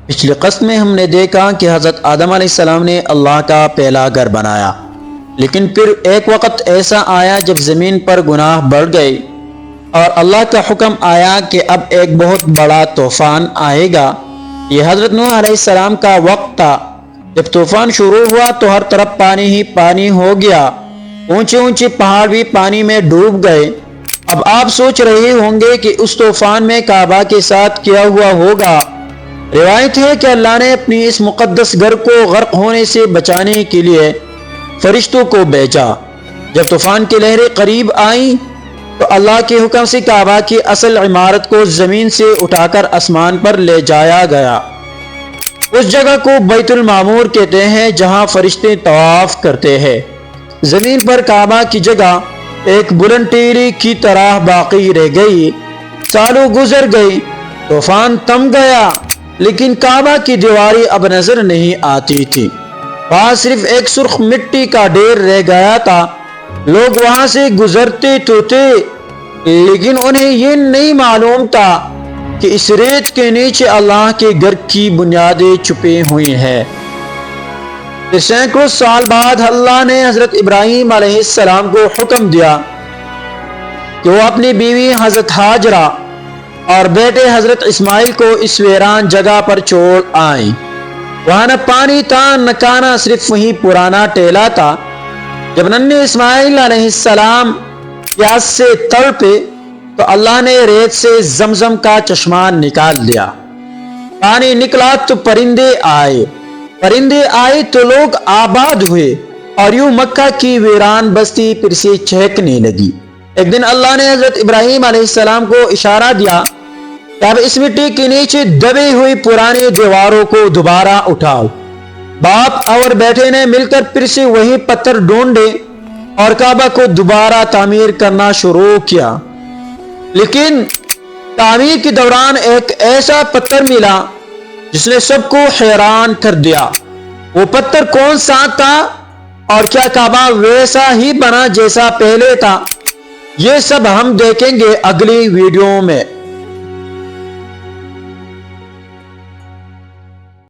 پچھلی قسط میں ہم نے دیکھا کہ حضرت آدم علیہ السلام نے اللہ کا پہلا گھر بنایا، لیکن پھر ایک وقت ایسا آیا جب زمین پر گناہ بڑھ گئے اور اللہ کا حکم آیا کہ اب ایک بہت بڑا طوفان آئے گا۔ یہ حضرت نوح علیہ السلام کا وقت تھا۔ جب طوفان شروع ہوا تو ہر طرف پانی ہی پانی ہو گیا، اونچے اونچے پہاڑ بھی پانی میں ڈوب گئے۔ اب آپ سوچ رہے ہوں گے کہ اس طوفان میں کعبہ کے ساتھ کیا ہوا ہوگا۔ روایت ہے کہ اللہ نے اپنی اس مقدس گھر کو غرق ہونے سے بچانے کے لیے فرشتوں کو بھیجا۔ جب طوفان کی لہریں قریب آئیں تو اللہ کے حکم سے کعبہ کی اصل عمارت کو زمین سے اٹھا کر آسمان پر لے جایا گیا۔ اس جگہ کو بیت المعمور کہتے ہیں جہاں فرشتے طواف کرتے ہیں۔ زمین پر کعبہ کی جگہ ایک بلند ٹیلی کی طرح باقی رہ گئی۔ سالوں گزر گئی، طوفان تھم گیا، لیکن کعبہ کی دیواریں اب نظر نہیں آتی تھی۔ وہاں صرف ایک سرخ مٹی کا ڈھیر رہ گیا تھا۔ لوگ وہاں سے گزرتے تو تھے، لیکن انہیں یہ نہیں معلوم تھا کہ اس ریت کے نیچے اللہ کے گھر کی بنیادیں چھپی ہوئی ہیں۔ پھر سینکڑوں سال بعد اللہ نے حضرت ابراہیم علیہ السلام کو حکم دیا کہ وہ اپنی بیوی حضرت ہاجرہ اور بیٹے حضرت اسماعیل کو اس ویران جگہ پر چھوڑ آئیں۔ وہاں نہ پانی تھا نہ کھانا، صرف وہی پرانا ٹیلا تھا۔ جب ننھے اسماعیل علیہ السلام پیاس سے تڑپے تو اللہ نے ریت سے زمزم کا چشمہ نکال دیا۔ پانی نکلا تو پرندے آئے تو لوگ آباد ہوئے، اور یوں مکہ کی ویران بستی پھر سے چہکنے لگی۔ ایک دن اللہ نے حضرت ابراہیم علیہ السلام کو اشارہ دیا کہ اب اس مٹی کے نیچے دبی ہوئی پرانی دیواروں کو دوبارہ اٹھاؤ۔ باپ اور بیٹے نے مل کر پھر سے وہی پتھر ڈھونڈے اور کعبہ کو دوبارہ تعمیر کرنا شروع کیا۔ لیکن تعمیر کے دوران ایک ایسا پتھر ملا جس نے سب کو حیران کر دیا۔ وہ پتھر کون سا تھا اور کیا کعبہ ویسا ہی بنا جیسا پہلے تھا؟ یہ سب ہم دیکھیں گے اگلی ویڈیو میں۔